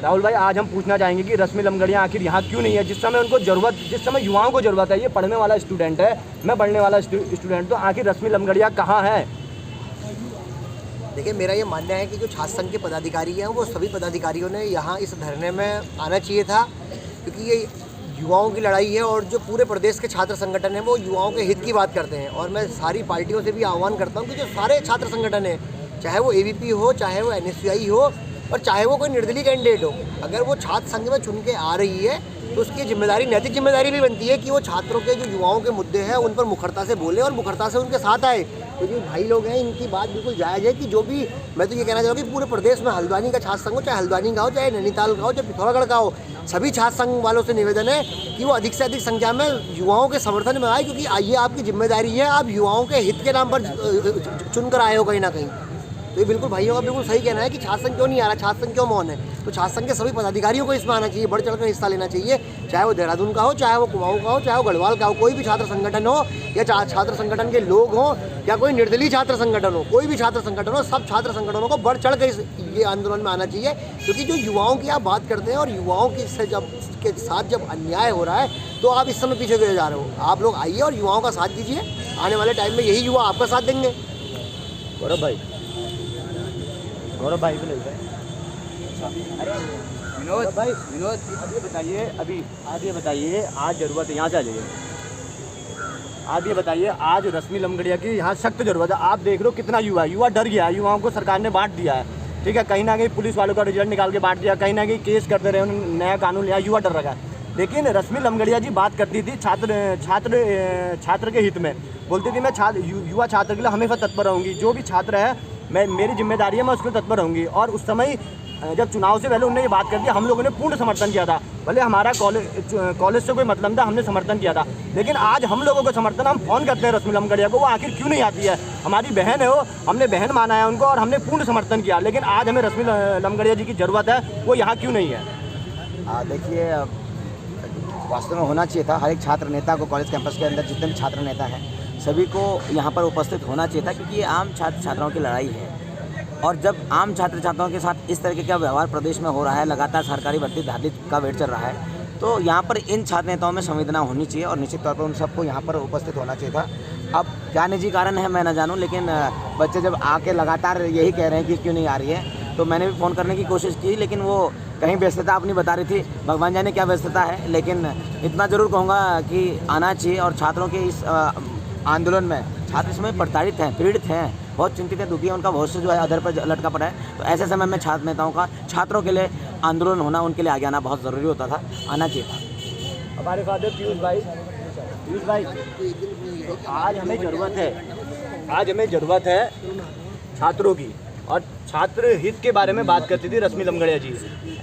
राहुल भाई, आज हम पूछना चाहेंगे कि रश्मि लमगड़िया आखिर यहाँ क्यों नहीं है, जिस समय युवाओं को ज़रूरत है। ये पढ़ने वाला स्टूडेंट है, मैं पढ़ने वाला स्टूडेंट, तो आखिर रश्मि लमगड़िया कहाँ है? देखिए, मेरा ये मानना है कि जो छात्र संघ के पदाधिकारी हैं वो सभी पदाधिकारियों ने यहाँ इस धरने में आना चाहिए था, क्योंकि ये युवाओं की लड़ाई है और जो पूरे प्रदेश के छात्र संगठन हैं वो युवाओं के हित की बात करते हैं। और मैं सारी पार्टियों से भी आह्वान करता हूँ कि जो सारे छात्र संगठन हैं, चाहे वो AVP हो, चाहे वो NSUI हो और चाहे वो कोई निर्दलीय कैंडिडेट हो, अगर वो छात्र संघ में चुन के आ रही है तो उसकी जिम्मेदारी, नैतिक जिम्मेदारी भी बनती है कि वो छात्रों के जो युवाओं के मुद्दे हैं उन पर मुखरता से बोले और मुखरता से उनके साथ आए। तो जो भाई लोग हैं इनकी बात बिल्कुल जायज़ है कि जो भी, मैं तो ये कहना चाहूँगा कि पूरे प्रदेश में हल्द्वानी का छात्र संघ हो, चाहे हल्द्वानी का हो, चाहे नैनीताल का हो, चाहे पिथौरागढ़ का हो, सभी छात्र संघ वालों से निवेदन है कि वो अधिक से अधिक संख्या में युवाओं के समर्थन में आए, क्योंकि ये आपकी जिम्मेदारी है। आप युवाओं के हित के नाम पर चुनकर आए हो कहीं ना कहीं। तो ये बिल्कुल भाइयों का बिल्कुल सही कहना है कि छात्र संघ क्यों नहीं आ रहा, छात्र संघ क्यों मौन है। तो छात्र संघ के सभी पदाधिकारियों को इसमें आना चाहिए, बढ़ चढ़कर हिस्सा लेना चाहिए, चाहे वो देहरादून का हो, चाहे वो कुमाऊं का हो, चाहे वो गढ़वाल का हो, कोई भी छात्र संगठन हो या छात्र संगठन के लोग हों या कोई निर्दलीय छात्र संगठन हो, कोई भी छात्र संगठन हो, सब छात्र संगठनों को बढ़ चढ़ कर ये आंदोलन में आना चाहिए। क्योंकि जो युवाओं की आप बात करते हैं और युवाओं की से के साथ जब अन्याय हो रहा है तो आप इस समय पीछे गए जा रहे हो। आप लोग आइए और युवाओं का साथ दीजिए, आने वाले टाइम में यही युवा आपका साथ देंगे। गौरव भाई को ले जाए। विनोद, अब ये बताइए, आज ज़रूरत है, यहाँ से आ जाइए। आप ये बताइए, आज रश्मि लमगड़िया की यहाँ सख्त ज़रूरत है। आप देख रहे हो कितना युवा डर गया है, युवाओं को सरकार ने बांट दिया है, ठीक है। कहीं ना कहीं पुलिस वालों का रिजल्ट निकाल के बांट दिया, कहीं ना कहीं केस करते रहे, उन्होंने नया कानून लिया, युवा डर रखा है। लेकिन रश्मि लमगड़िया जी बात करती थी छात्र के हित में, बोलती थी मैं युवा छात्र के लिए हमेशा तत्पर रहूँगी, जो भी छात्र है मेरी जिम्मेदारी है, मैं उसके लिए तत्पर रहूँगी। और उस समय जब चुनाव से पहले उन्होंने ये बात कर दी, हम लोगों ने पूर्ण समर्थन किया था, भले हमारा कॉलेज से कोई मतलब था, हमने समर्थन किया था। लेकिन आज हम लोगों को समर्थन, हम फोन करते हैं रश्मि लमगड़िया को, वो आखिर क्यों नहीं आती है? हमारी बहन है वो, हमने बहन माना है उनको और हमने पूर्ण समर्थन किया। लेकिन आज हमें रश्मि लमगड़िया जी की ज़रूरत है, वो यहाँ क्यों नहीं है? देखिए, वास्तव में होना चाहिए था, हर एक छात्र नेता को कॉलेज कैंपस के अंदर जितने भी छात्र नेता हैं सभी को यहाँ पर उपस्थित होना चाहिए था, क्योंकि ये आम छात्र छात्राओं की लड़ाई है। और जब आम छात्र छात्राओं के साथ इस तरीके का व्यवहार प्रदेश में हो रहा है, लगातार सरकारी भर्ती धारित का वेट चल रहा है, तो यहाँ पर इन छात्र नेताओं में संवेदना होनी चाहिए और निश्चित तौर पर उन सबको यहाँ पर उपस्थित होना चाहिए था। अब क्या निजी कारण है मैं ना जानूँ, लेकिन बच्चे जब आके लगातार यही कह रहे हैं कि क्यों नहीं आ रही है, तो मैंने भी फ़ोन करने की कोशिश की, लेकिन वो कहीं व्यस्तता अपनी बता रही थी, भगवान जाने क्या व्यस्तता है। लेकिन इतना ज़रूर कहूँगा कि आना चाहिए। और छात्रों के इस आंदोलन में छात्र इसमें प्रताड़ित हैं, पीड़ित हैं, बहुत चिंतित है, दुखी है, उनका भविष्य जो है अधर पर लटका पड़ा है। तो ऐसे समय में छात्र नेताओं का छात्रों के लिए आंदोलन होना, उनके लिए आगे आना बहुत ज़रूरी होता था, आना चाहिए था। हमारे फादर पीयूष भाई, आज हमें ज़रूरत है छात्रों की, और छात्र हित के बारे में बात करती थी रश्मि लमगड़िया जी।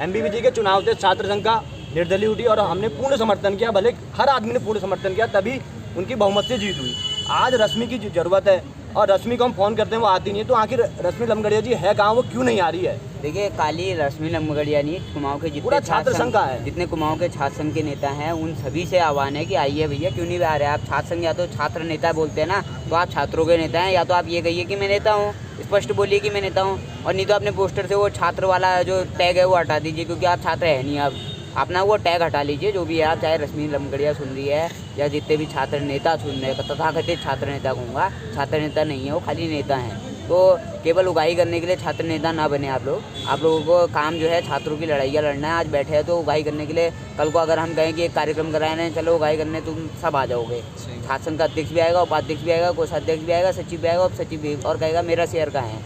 MBBG के चुनाव से छात्र संघ का निर्दलीय उठी और हमने पूर्ण समर्थन किया, भले हर आदमी ने पूर्ण समर्थन किया, तभी उनकी बहुमत से जीत हुई। आज रश्मि की ज़रूरत है और रश्मि को हम फ़ोन करते हैं, वो आती नहीं है। तो आखिर रश्मि लमगड़िया जी है कहाँ, वो क्यों नहीं आ रही है? देखिए, खाली रश्मि लमगड़िया नहीं, कुमाऊं के पूरा छात्र संघ का है, जितने कुमाऊं के छात्र संघ के नेता हैं उन सभी से आह्वान है कि आइए भैया, क्यों नहीं आ रहे आप? छात्र संघ या तो छात्र नेता बोलते हैं ना, तो आप छात्रों के नेता हैं, या तो आप ये कहिए कि मैं नेता हूँ, स्पष्ट बोलिए कि मैं नेता हूँ, और नहीं तो अपने पोस्टर से वो छात्र वाला जो टैग है वो हटा दीजिए, क्योंकि आप छात्र है नहीं। आप अपना वो टैग हटा लीजिए, जो भी है आप, चाहे रश्मि लमगड़िया सुन रही है या जितने भी छात्र नेता सुन रहे हैं, तथाकथित छात्र नेता कहूँगा, छात्र नेता नहीं है वो, खाली नेता हैं। तो केवल उगाही करने के लिए छात्र नेता ना बने आप लोगों को काम जो है छात्रों की लड़ाइयाँ लड़ना है। आज बैठे हैं तो उगाही करने के लिए, कल को अगर हम कहें कि एक कार्यक्रम कराए ना, चलो उगाही करने, तुम सब आ जाओगे। छात्र संघ का अध्यक्ष भी आएगा, उपाध्यक्ष भी आएगा, कोषाध्यक्ष भी आएगा, सचिव भी आएगा, उप सचिव भी, और कहेगा मेरा शेयर कहाँ है।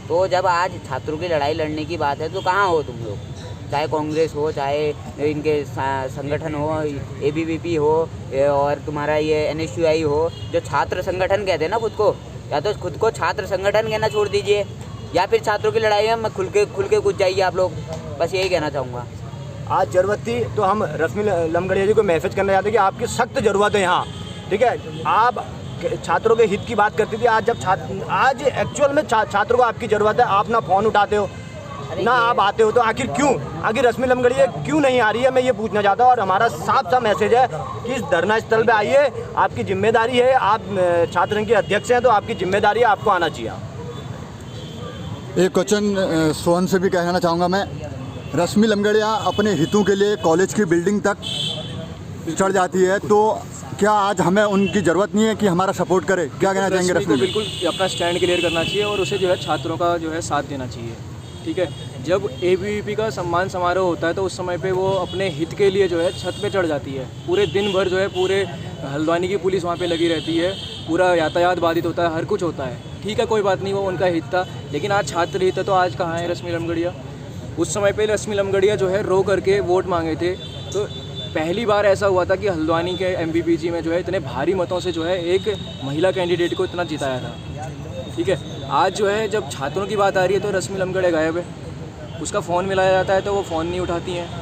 तो जब आज छात्रों की लड़ाई लड़ने की बात है तो कहाँ हो तुम लोग? चाहे कांग्रेस हो, चाहे इनके संगठन हो, ABVP हो, और तुम्हारा ये NSUI हो, जो छात्र संगठन कहते हैं ना खुद को, या तो खुद को छात्र संगठन कहना छोड़ दीजिए, या फिर छात्रों की लड़ाई में खुल के कूद जाइए आप लोग। बस यही कहना चाहूँगा। आज ज़रूरत थी तो हम रश्मि लमगड़िया जी को मैसेज करना चाहते हैं कि आपकी सख्त ज़रूरत है यहाँ, ठीक है। आप छात्रों के हित की बात करती थी, आज जब आज एक्चुअल में छात्रों को आपकी ज़रूरत है, आप ना फ़ोन उठाते हो ना आप आते हो, तो आखिर क्यों? आखिर रश्मि लमगड़िया क्यों नहीं आ रही है, मैं ये पूछना चाहता हूँ। और हमारा साफ मैसेज है कि इस धरना स्थल पे आइए, आपकी जिम्मेदारी है, आप छात्र संघ के अध्यक्ष हैं तो आपकी जिम्मेदारी है, आपको आना चाहिए। एक क्वेश्चन सोहन से भी कहना चाहूँगा मैं रश्मि लमगड़िया अपने हितों के लिए कॉलेज की बिल्डिंग तक चढ़ जाती है, तो क्या आज हमें उनकी ज़रूरत नहीं है कि हमारा सपोर्ट करे? क्या कहना चाहेंगे रश्मि को रश्मि? बिल्कुल अपना स्टैंड क्लियर करना चाहिए और उसे जो है छात्रों का जो है साथ देना चाहिए। ठीक है, जब ABVP का सम्मान समारोह होता है तो उस समय पे वो अपने हित के लिए जो है छत पे चढ़ जाती है। पूरे दिन भर जो है पूरे हल्द्वानी की पुलिस वहाँ पे लगी रहती है, पूरा यातायात बाधित होता है, हर कुछ होता है। ठीक है, कोई बात नहीं, वो उनका हित था, लेकिन आज छात्र हित है तो आज कहाँ है रश्मि लमगड़िया? उस समय पे रश्मि लमगड़िया जो है रो करके वोट मांगे थे, तो पहली बार ऐसा हुआ था कि हल्द्वानी के MBPG में जो है इतने भारी मतों से जो है एक महिला कैंडिडेट को इतना जिताया था। ठीक है, आज जो है जब छात्रों की बात आ रही है तो रश्मि लमगड़िया गायब है, उसका फ़ोन मिलाया जाता है तो वो फ़ोन नहीं उठाती हैं।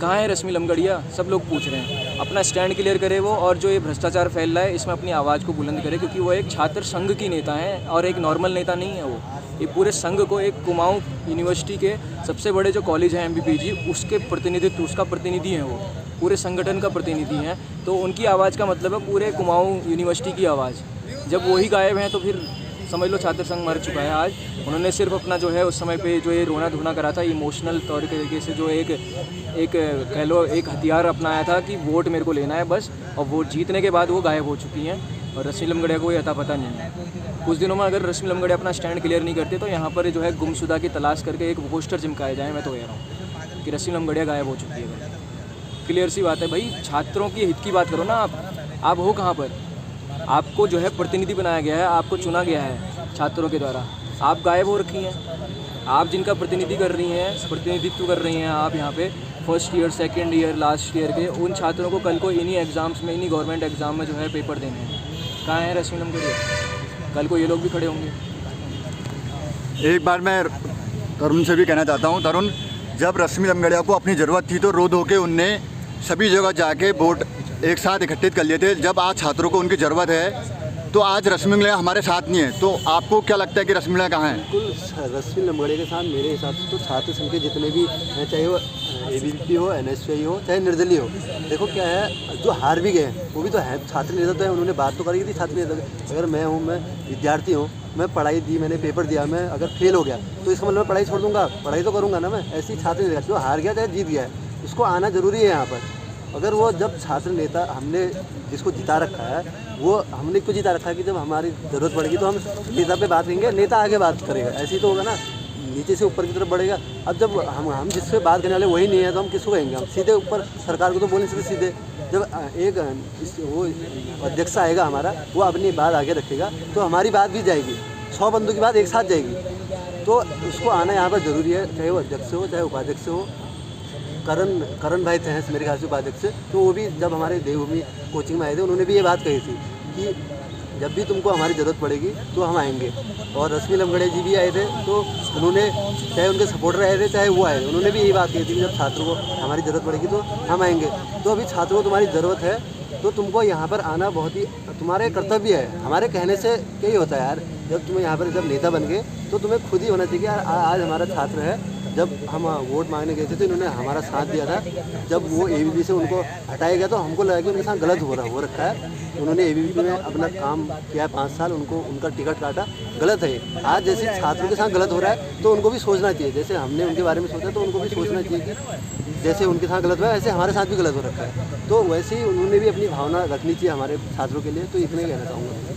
कहाँ है रश्मि लमगड़िया? सब लोग पूछ रहे हैं। अपना स्टैंड क्लियर करे वो, और जो ये भ्रष्टाचार फैल रहा है इसमें अपनी आवाज़ को बुलंद करे, क्योंकि वो एक छात्र संघ की नेता हैं और एक नॉर्मल नेता नहीं है वो। ये पूरे संघ को, एक कुमाऊं यूनिवर्सिटी के सबसे बड़े जो कॉलेज है MBPG, उसके प्रतिनिधित्व, उसका प्रतिनिधि हैं वो, पूरे संगठन का प्रतिनिधि हैं। तो उनकी आवाज़ का मतलब है पूरे कुमाऊं यूनिवर्सिटी की आवाज़। जब वही गायब हैं तो फिर समझ लो छात्र संघ मर चुका है। आज उन्होंने सिर्फ अपना जो है उस समय पे जो ये रोना धोना करा था, इमोशनल तौर तरीके से जो एक कह लो एक हथियार अपनाया था कि वोट मेरे को लेना है बस, और वोट जीतने के बाद वो गायब हो चुकी हैं और रश्मि लमगड़िया को ये अता पता नहीं है। कुछ दिनों में अगर रश्मि लमगड़िया अपना स्टैंड क्लियर नहीं करते तो यहाँ पर जो है गुमशुदा की तलाश करके एक पोस्टर चिमकाया जाए। मैं तो कह रहा हूँ कि रश्मि लमगड़िया गायब हो चुकी है। क्लियर सी बात है भाई, छात्रों की हित की बात करो ना आप हो कहाँ पर? आपको जो है प्रतिनिधि बनाया गया है, आपको चुना गया है छात्रों के द्वारा, आप गायब हो रखी हैं। आप जिनका प्रतिनिधि कर रही हैं, प्रतिनिधित्व कर रही हैं आप यहाँ पे first year, second year, last year के, उन छात्रों को कल को इन्हीं एग्ज़ाम्स में, इन्हीं गवर्नमेंट एग्ज़ाम में जो है पेपर देने हैं। कहाँ है रश्मि लमगड़िया? कल को ये लोग भी खड़े होंगे। एक बार मैं तरुण से भी कहना चाहता हूँ, तरुण, जब रश्मि लमगड़िया को अपनी ज़रूरत थी तो रो धो के उनने सभी जगह जाके वोट एक साथ इकट्ठित कर लिए थे। जब आज छात्रों को उनकी ज़रूरत है तो आज रश्मि लमगड़िया हमारे साथ नहीं है, तो आपको क्या लगता है कि रश्मि लमगड़िया कहाँ है? बिल्कुल, रश्मि लमगड़िया के साथ मेरे हिसाब से तो छात्र संघ के जितने भी हैं, चाहे वो ABVP हो, NSY हो, चाहे निर्दलीय हो, देखो क्या है, जो हार भी गए वो भी तो है छात्र नेता तो है, उन्होंने बात तो करी थी छात्र नेता। अगर मैं हूँ, मैं विद्यार्थी हूँ, मैं पढ़ाई दी, मैंने पेपर दिया, मैं अगर फेल हो गया तो इसका मतलब मैं पढ़ाई छोड़ दूंगा? पढ़ाई तो करूँगा ना मैं। ऐसी छात्र नेता जो हार गया चाहे जीत गया है, उसको आना ज़रूरी है यहाँ पर। अगर वो जब छात्र नेता हमने जिसको जिता रखा है, वो हमने क्यों जिता रखा है कि जब हमारी ज़रूरत पड़ेगी तो हम नेता पे बात करेंगे, नेता आगे बात करेगा। ऐसे ही तो होगा ना, नीचे से ऊपर की तरफ बढ़ेगा। अब जब हम जिससे बात करने वाले वही नहीं है तो हम किसको कहेंगे? हम सीधे ऊपर सरकार को तो बोल नहीं सकते सीधे। जब एक वो अध्यक्ष आएगा हमारा, वो अपनी बात आगे रखेगा तो हमारी बात भी जाएगी, 100 बंदों की बात एक साथ जाएगी। तो उसको आना यहाँ पर ज़रूरी है, चाहे वो अध्यक्ष हो चाहे उपाध्यक्ष हो। करण भाई थे मेरे ख्याल से उपाध्यक्ष, तो वो भी जब हमारे देवभूमि कोचिंग में आए थे उन्होंने भी ये बात कही थी कि जब भी तुमको हमारी ज़रूरत पड़ेगी तो हम आएंगे। और रश्मि लमगड़िया जी भी आए थे तो उन्होंने, चाहे उनके सपोर्टर आए थे चाहे वो आए थे, उन्होंने भी यही बात कही थी कि जब छात्रों को हमारी ज़रूरत पड़ेगी तो हम आएंगे। तो अभी छात्रों को तुम्हारी ज़रूरत है तो तुमको यहाँ पर आना बहुत ही तुम्हारे कर्तव्य है। हमारे कहने से क्या ही होता है यार, जब तुम्हें यहाँ पर जब नेता बन गए तो तुम्हें खुद ही होना चाहिए यार। आज हमारा छात्र है, जब हम वोट मांगने गए थे तो इन्होंने हमारा साथ दिया था। जब वो ABVP से उनको हटाया गया तो हमको लगा कि उनके साथ गलत हो रखा है। उन्होंने ABVP में अपना काम किया 5 साल, उनको उनका टिकट काटा, गलत है। आज जैसे छात्रों के साथ गलत हो रहा है तो उनको भी सोचना चाहिए, जैसे हमने उनके बारे में सोचा तो उनको भी सोचना चाहिए कि जैसे उनके साथ गलत हुआ है ऐसे हमारे साथ भी गलत हो रखा है। तो वैसे ही उन्होंने भी अपनी भावना रखनी चाहिए हमारे छात्रों के लिए। तो इतना ही कहना चाहूँगा।